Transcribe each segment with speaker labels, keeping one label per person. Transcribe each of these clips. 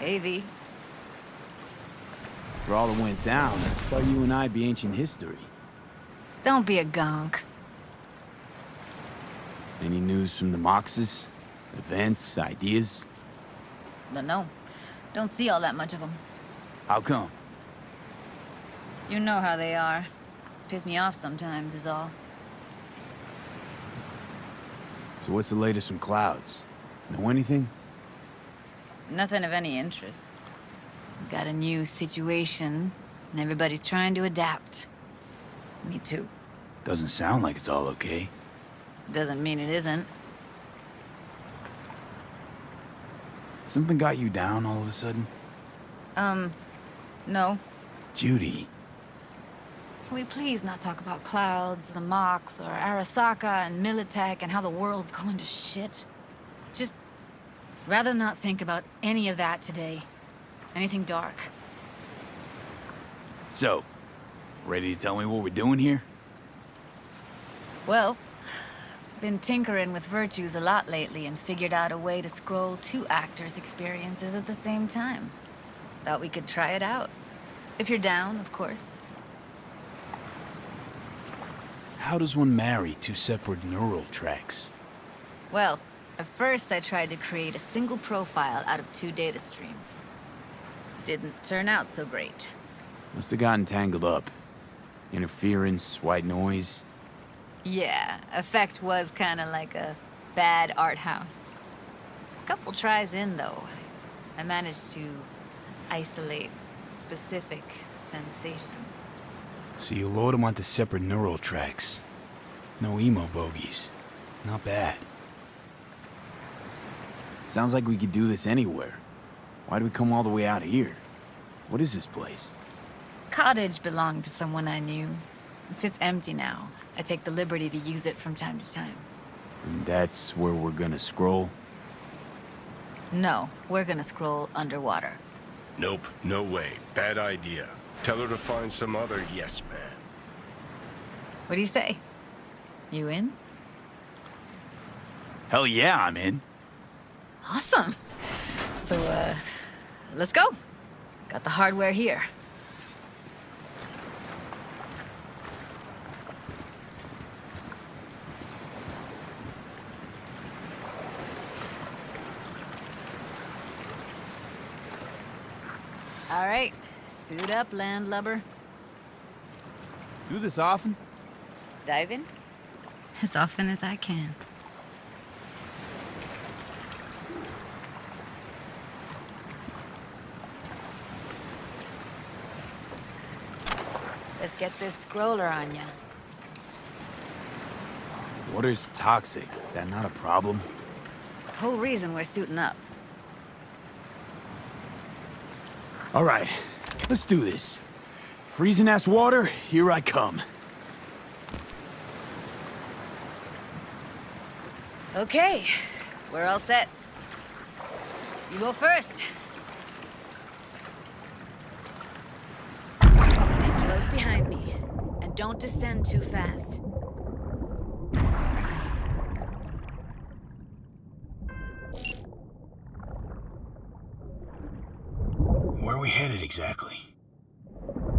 Speaker 1: AV.
Speaker 2: For all that went down, I thought you and I'd be ancient history.
Speaker 1: Don't be a gonk.
Speaker 2: Any news from the Moxes? Events, ideas?
Speaker 1: No. Don't see all that much of them.
Speaker 2: How come?
Speaker 1: You know how they are. Piss me off sometimes is all.
Speaker 2: So what's the latest from Clouds? Know anything?
Speaker 1: Nothing of any interest. Got a new situation, and everybody's trying to adapt. Me too.
Speaker 2: Doesn't sound like it's all okay.
Speaker 1: Doesn't mean it isn't.
Speaker 2: Something got you down all of a sudden?
Speaker 1: No.
Speaker 2: Judy.
Speaker 1: Can we please not talk about Clouds, the Mox, or Arasaka and Militech and how the world's going to shit? Just rather not think about any of that today. Anything dark.
Speaker 2: So, ready to tell me what we're doing here?
Speaker 1: Well, been tinkering with virtues a lot lately and figured out a way to scroll 2 actors' experiences at the same time. Thought we could try it out. If you're down, of course.
Speaker 2: How does one marry 2 separate neural tracks?
Speaker 1: Well, at first I tried to create a single profile out of 2 data streams. Didn't turn out so great.
Speaker 2: Must have gotten tangled up. Interference, white noise.
Speaker 1: Yeah, effect was kinda like a bad art house. A couple tries in, though, I managed to isolate specific sensations.
Speaker 2: So you load them onto separate neural tracks. No emo bogies. Not bad. Sounds like we could do this anywhere. Why do we come all the way out here? What is this place?
Speaker 1: Cottage belonged to someone I knew. It sits empty now. I take the liberty to use it from time to time.
Speaker 2: And that's where we're gonna scroll?
Speaker 1: No, we're gonna scroll underwater.
Speaker 3: Nope, no way. Bad idea. Tell her to find some other yes man.
Speaker 1: What do you say? You in?
Speaker 2: Hell yeah, I'm in.
Speaker 1: Awesome. So, let's go. Got the hardware here. All right, suit up, landlubber.
Speaker 2: Do this often?
Speaker 1: Dive in? As often as I can. Let's get this scroller on ya.
Speaker 2: Water's toxic. That not a problem?
Speaker 1: Whole reason we're suiting up.
Speaker 2: All right, let's do this. Freezing-ass water, here I come.
Speaker 1: Okay, we're all set. You go first. Stay close behind me, and don't descend too fast.
Speaker 2: Where are we headed exactly?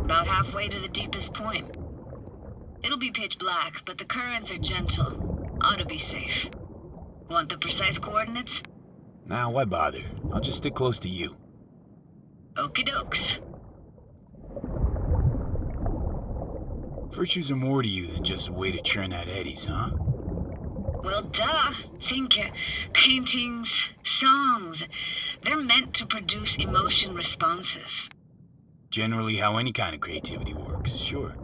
Speaker 1: About halfway to the deepest point. It'll be pitch black, but the currents are gentle. Ought to be safe. Want the precise coordinates?
Speaker 2: Nah, why bother? I'll just stick close to you.
Speaker 1: Okie dokes.
Speaker 2: Virtues are more to you than just a way to churn out eddies, huh?
Speaker 1: Well, duh. Think paintings, songs. They're meant to produce emotion responses.
Speaker 2: Generally how any kind of creativity works, sure.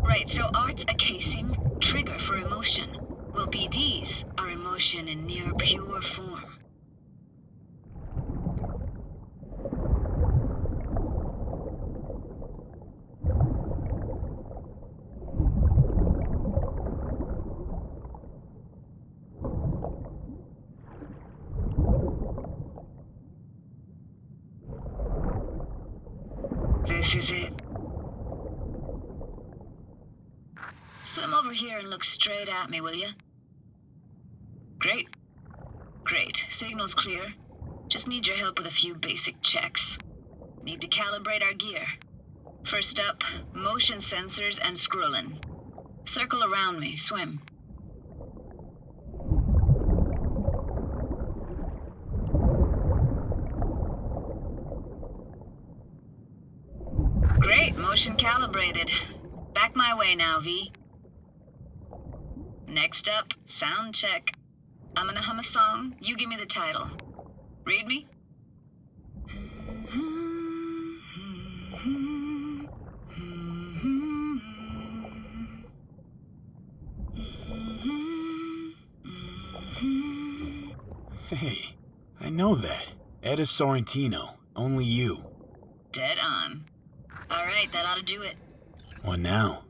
Speaker 1: Right, so art's a casing, trigger for emotion. Well, BDs are emotion in near pure form. This is it. Swim over here and look straight at me, will you? Great. Great. Signal's clear. Just need your help with a few basic checks. Need to calibrate our gear. First up, motion sensors and scrolling. Circle around me, swim. Great, motion calibrated. Back my way now, V. Next up, sound check. I'm gonna hum a song, you give me the title. Read me?
Speaker 2: Hey, I know that. Etta Sorrentino, only you.
Speaker 1: Dead on. Alright, that ought to do it.
Speaker 2: What now?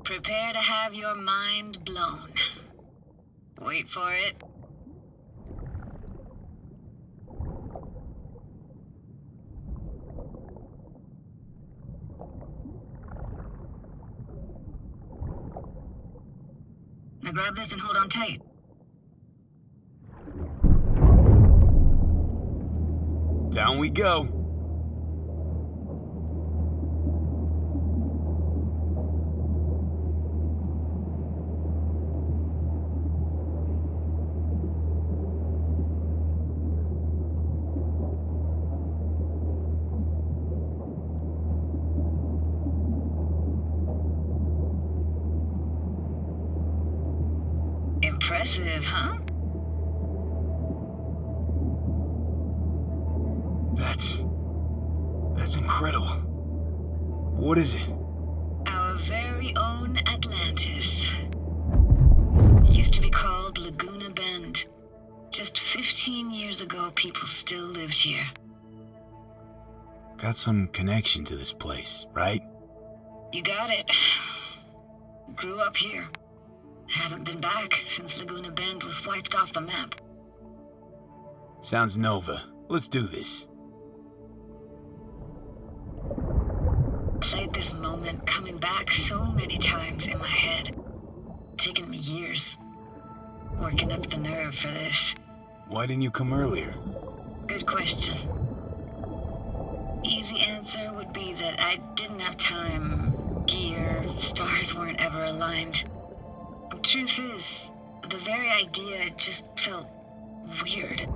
Speaker 1: Prepare to have your mind blown. Wait for it. Now grab this and hold on tight.
Speaker 2: Down we go.
Speaker 1: Impressive, huh?
Speaker 2: That's incredible. What is it?
Speaker 1: Our very own Atlantis. Used to be called Laguna Bend. Just 15 years ago, people still lived here.
Speaker 2: Got some connection to this place, right?
Speaker 1: You got it. Grew up here. Haven't been back since Laguna Bend was wiped off the map.
Speaker 2: Sounds Nova. Let's do this.
Speaker 1: Played this moment coming back so many times in my head. Taken me years. Working up the nerve for this.
Speaker 2: Why didn't you come earlier?
Speaker 1: Good question. Easy answer would be that I didn't have time. Gear, stars weren't ever aligned. Truth is, the very idea just felt weird.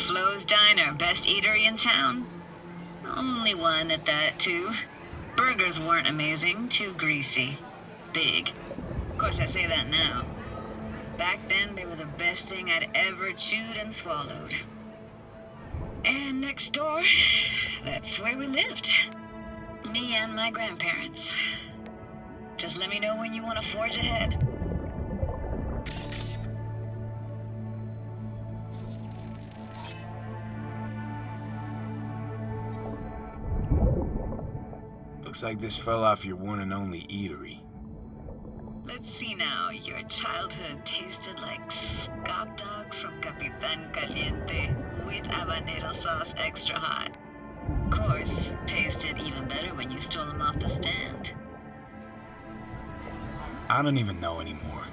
Speaker 1: Flo's Diner, best eatery in town. Only one at that, too. Burgers weren't amazing, too greasy. Big. Of course, I say that now. Back then, they were the best thing I'd ever chewed and swallowed. And next door, that's where we lived. Me and my grandparents. Just let me know when you want to forge ahead.
Speaker 2: Looks like this fell off your one and only eatery.
Speaker 1: Let's see now. Your childhood tasted like scop dogs from Capitan Caliente with habanero sauce extra hot. Of course, tasted even better when you stole them off the stand.
Speaker 2: I don't even know anymore.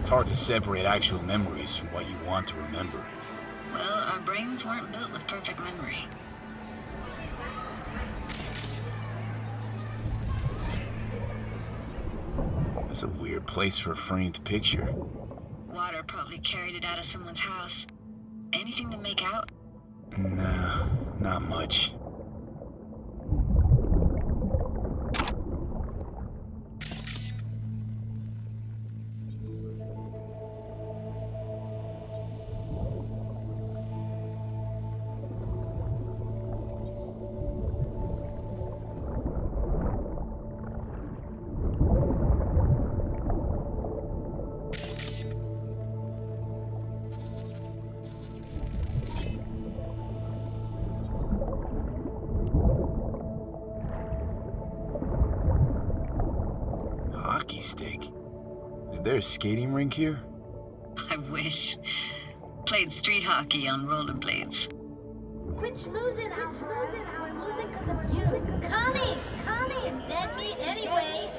Speaker 2: It's hard to separate actual memories from what you want to remember.
Speaker 1: Well, our brains weren't built with perfect memory.
Speaker 2: That's a weird place for a framed picture.
Speaker 1: Water probably carried it out of someone's house. Anything to make out?
Speaker 2: Nah, not much. there a skating rink here?
Speaker 4: I wish. Played street hockey on rollerblades.
Speaker 5: Quit schmoozing, Alvarez. We're losing because of you. Connie! You're dead meat anyway.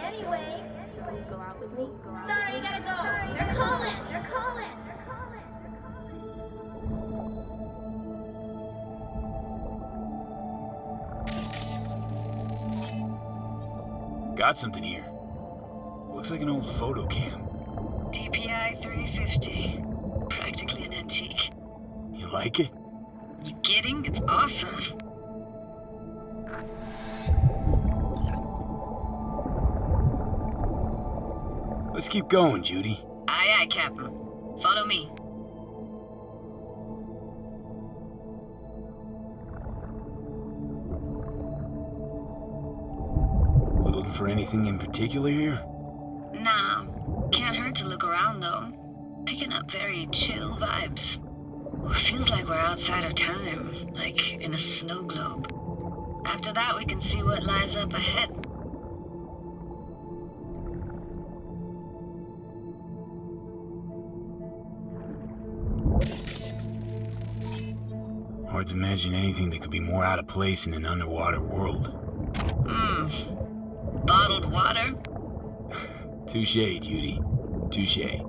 Speaker 5: Will you go out with me? Sorry, you gotta go. They're calling.
Speaker 2: Got something here. Looks like an old photo cam.
Speaker 4: DPI 350. Practically an antique.
Speaker 2: You like it?
Speaker 4: You kidding? It's awesome.
Speaker 2: Let's keep going, Judy.
Speaker 4: Aye, aye, Captain. Follow me.
Speaker 2: We looking for anything in particular here?
Speaker 4: Nah, can't hurt to look around though. Picking up very chill vibes. Feels like we're outside of time, like in a snow globe. After that, we can see what lies up ahead.
Speaker 2: Hard to imagine anything that could be more out of place in an underwater world.
Speaker 4: Bottled water?
Speaker 2: Touche, Judy. Touche.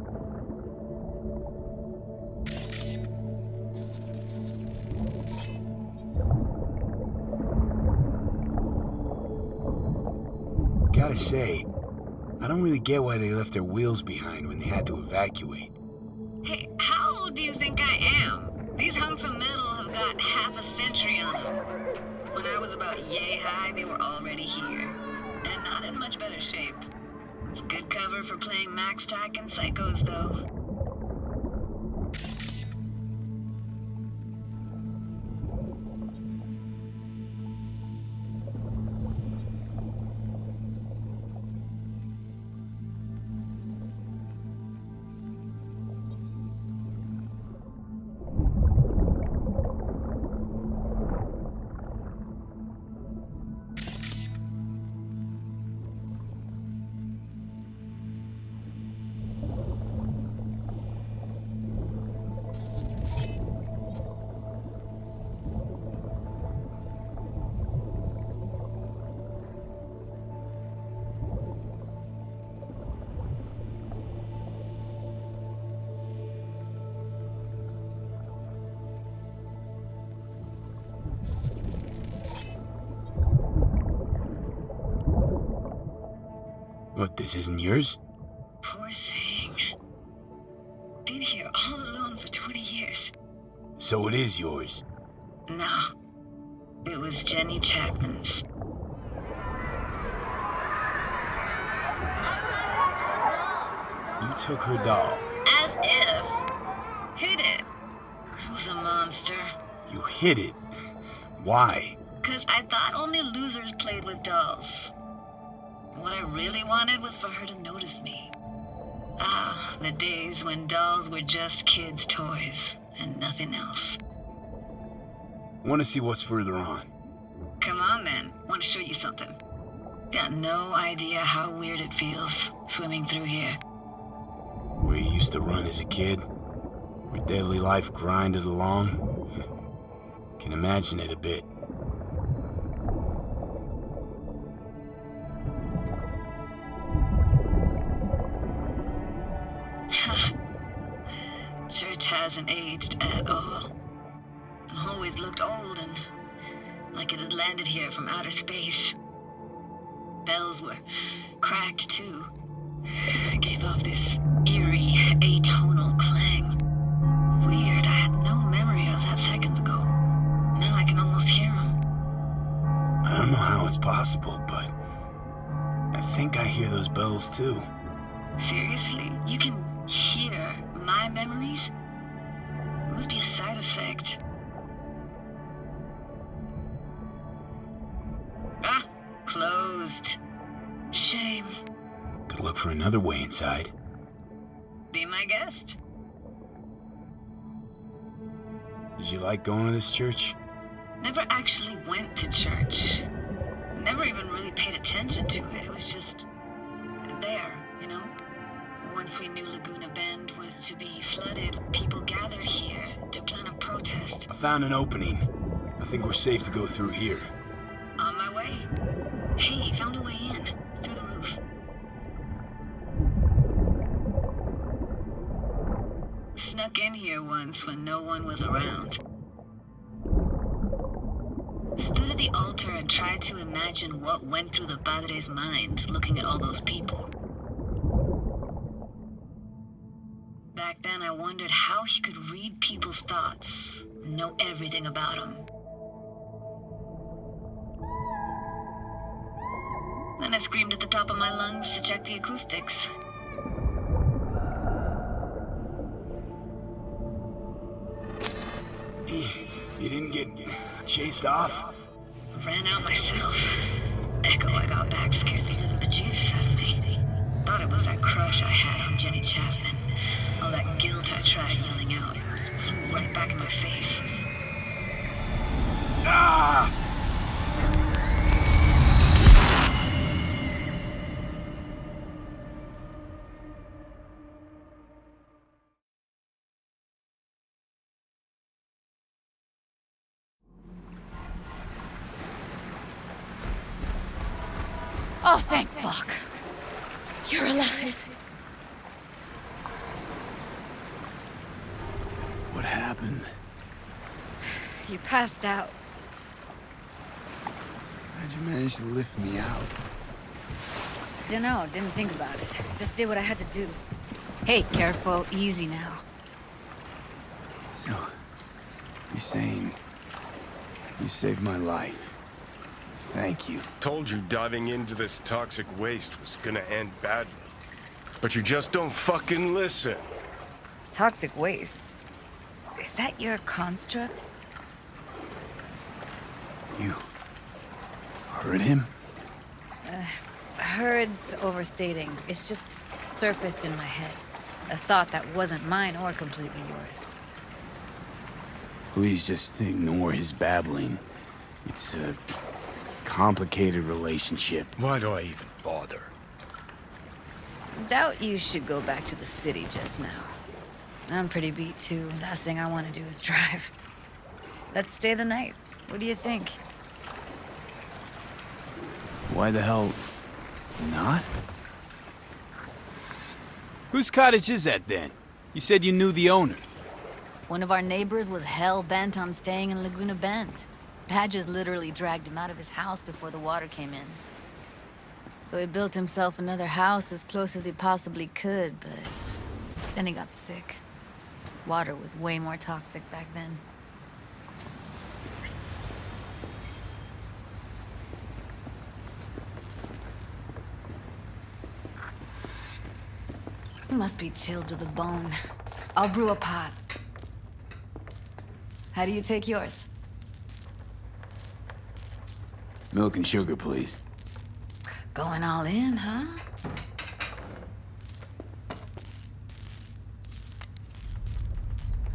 Speaker 2: Gotta say, I don't really get why they left their wheels behind when they had to evacuate.
Speaker 4: Hey, how old do you think I am? These hunks of metal have got half a century on them. When I was about yay high, they were already here. And not in much better shape. It's good cover for playing Max Tack and Psychos, though.
Speaker 2: What, this isn't yours?
Speaker 4: Poor thing. Been here all alone for 20 years.
Speaker 2: So it is yours.
Speaker 4: No. It was Jenny Chapman's.
Speaker 2: You took her doll.
Speaker 4: As if. Hid it. I was a monster.
Speaker 2: You hid it. Why?
Speaker 4: 'Cause I thought only losers played with dolls. What I really wanted was for her to notice me. Ah, the days when dolls were just kids' toys and nothing else.
Speaker 2: Want to see what's further on?
Speaker 4: Come on then, want to show you something. Got no idea how weird it feels swimming through here.
Speaker 2: Where you used to run as a kid? Where daily life grinded along? Can imagine it a bit.
Speaker 4: Church hasn't aged at all. Always looked old and like it had landed here from outer space. Bells were cracked too. Gave off this eerie, atonal clang. Weird, I had no memory of that seconds ago. Now I can almost hear them.
Speaker 2: I don't know how it's possible, but I think I hear those bells too.
Speaker 4: Seriously? You can hear my memories? It must be a side effect. Ah, closed. Shame.
Speaker 2: Could look for another way inside.
Speaker 4: Be my guest.
Speaker 2: Did you like going to this church?
Speaker 4: Never actually went to church. Never even really paid attention to it. It was just there, you know? One once we knew Laguna Bend was to be flooded, people gathered here to plan a protest.
Speaker 2: I found an opening. I think we're safe to go through here.
Speaker 4: On my way. Hey, found a way in. Through the roof. Snuck in here once when no one was around. Stood at the altar and tried to imagine what went through the Padre's mind looking at all those people. Back then I wondered how he could read people's thoughts and know everything about them. Then I screamed at the top of my lungs to check the acoustics.
Speaker 2: You didn't get chased off?
Speaker 4: Ran out myself. Echo I got back scared the living bejesus out of me. Thought it was that crush I had on Jenny Chapman. All that guilt I tried yelling out. Flew right back in my face.
Speaker 2: Ah!
Speaker 1: Oh, thank fuck. You're alive.
Speaker 2: What happened?
Speaker 1: You passed out.
Speaker 2: How'd you manage to lift me out?
Speaker 1: Dunno, didn't think about it. Just did what I had to do. Hey, careful, easy now.
Speaker 2: So, you're saying you saved my life. Thank you.
Speaker 3: Told you diving into this toxic waste was gonna end badly. But you just don't fucking listen.
Speaker 1: Toxic waste? Is that your construct?
Speaker 2: You heard him?
Speaker 1: Heard's overstating. It's just surfaced in my head. A thought that wasn't mine or completely yours.
Speaker 2: Please just ignore his babbling. It's a complicated relationship.
Speaker 3: Why do I even bother?
Speaker 1: Doubt you should go back to the city just now. I'm pretty beat too. Last thing I want to do is drive. Let's stay the night. What do you think?
Speaker 2: Why the hell not? Whose cottage is that then? You said you knew the owner.
Speaker 1: One of our neighbors was hell-bent on staying in Laguna Bend. Badges literally dragged him out of his house before the water came in. So he built himself another house as close as he possibly could, but then he got sick. Water was way more toxic back then. He must be chilled to the bone. I'll brew a pot. How do you take yours?
Speaker 2: Milk and sugar, please.
Speaker 1: Going all in, huh?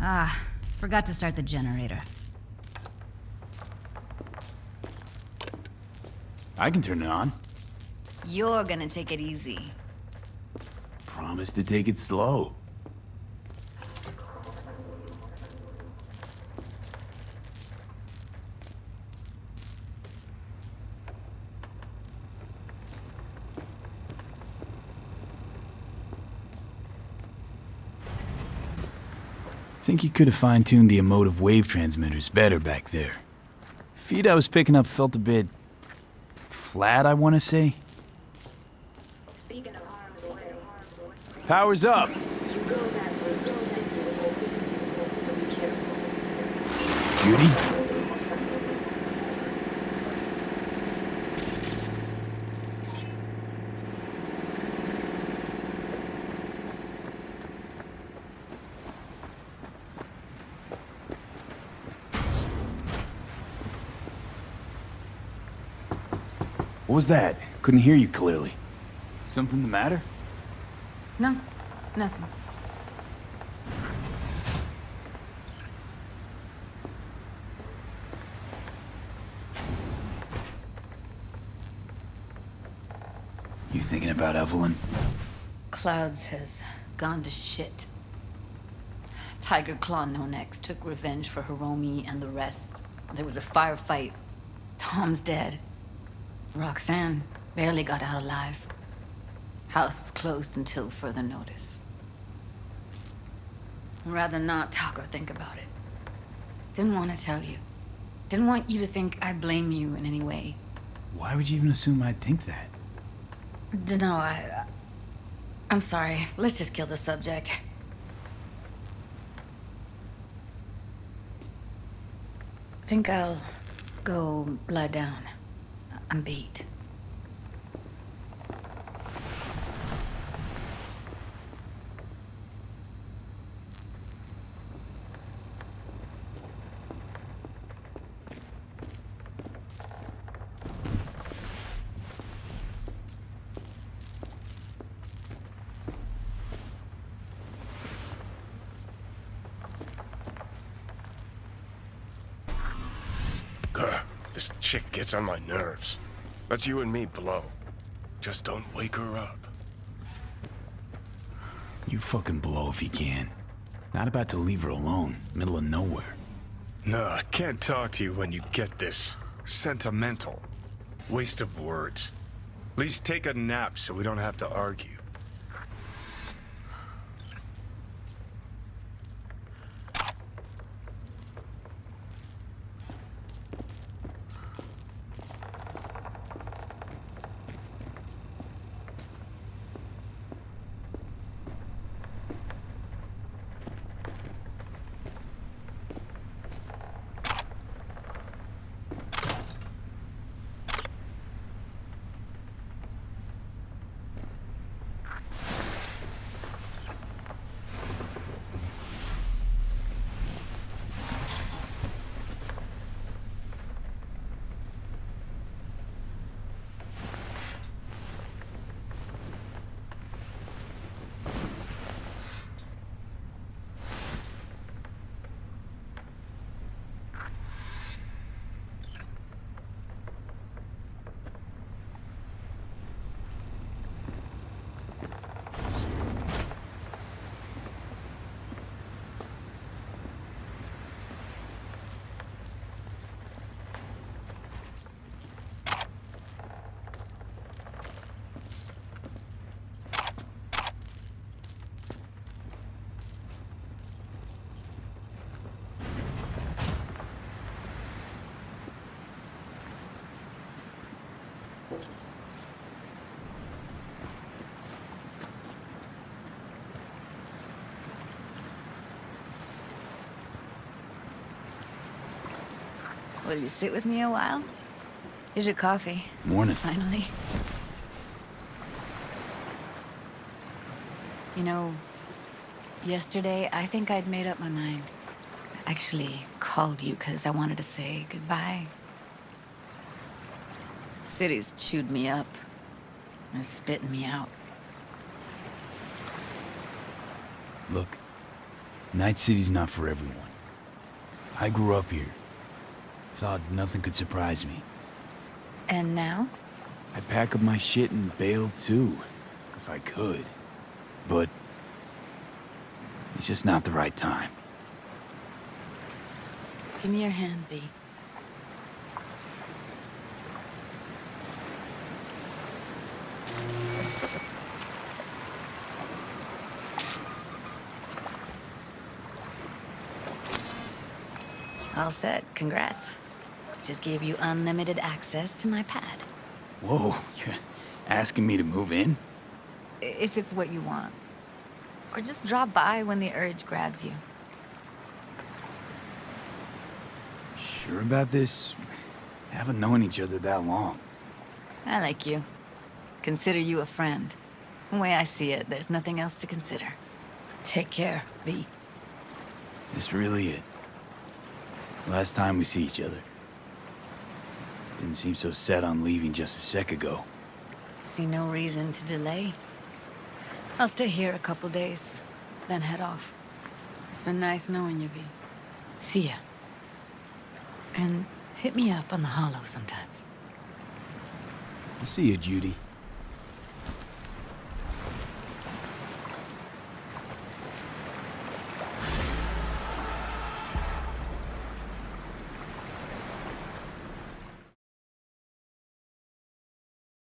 Speaker 1: Ah, forgot to start the generator.
Speaker 2: I can turn it on.
Speaker 1: You're gonna take it easy.
Speaker 2: Promise to take it slow. Think you could have fine-tuned the emotive wave transmitters better back there. Feed I was picking up felt a bit flat, I want to say.
Speaker 5: Speaking of harm's way,
Speaker 2: Power's up.
Speaker 5: you go that route, the city will open, so be careful.
Speaker 2: Judy? What was that? Couldn't hear you clearly. Something the matter?
Speaker 1: No, nothing.
Speaker 2: You thinking about Evelyn?
Speaker 1: Cloud says gone to shit. Tiger Claw No Necks took revenge for Hiromi and the rest. There was a firefight. Tom's dead. Roxanne barely got out alive. House is closed until further notice. I'd rather not talk or think about it. Didn't want to tell you. Didn't want you to think I blame you in any way.
Speaker 2: Why would you even assume I'd think that?
Speaker 1: Dunno, I'm sorry. Let's just kill the subject. Think I'll go lie down. I'm beat.
Speaker 3: Grr, this chick gets on my nerves. That's you and me below. Just don't wake her up.
Speaker 2: You fucking blow if you can. Not about to leave her alone, middle of nowhere.
Speaker 3: No, I can't talk to you when you get this sentimental. Waste of words. At least take a nap so we don't have to argue.
Speaker 1: Will you sit with me a while? Here's your coffee.
Speaker 2: Morning.
Speaker 1: Finally. You know, yesterday I think I'd made up my mind. I actually called you because I wanted to say goodbye. City's chewed me up. And spitting me out.
Speaker 2: Look, Night City's not for everyone. I grew up here. Thought nothing could surprise me.
Speaker 1: And now?
Speaker 2: I'd pack up my shit and bail too, if I could. But it's just not the right time.
Speaker 1: Give me your hand, B. All set. Congrats. Just gave you unlimited access to my pad.
Speaker 2: Whoa, you're asking me to move in?
Speaker 1: If it's what you want. Or just drop by when the urge grabs you.
Speaker 2: Sure about this? Haven't known each other that long.
Speaker 1: I like you. Consider you a friend. The way I see it, there's nothing else to consider. Take care, B.
Speaker 2: This really it. Last time we see each other. Didn't seem so set on leaving just a sec ago.
Speaker 1: See no reason to delay. I'll stay here a couple days, then head off. It's been nice knowing you, B. See ya. And hit me up on the holo sometimes.
Speaker 2: I'll see you, Judy.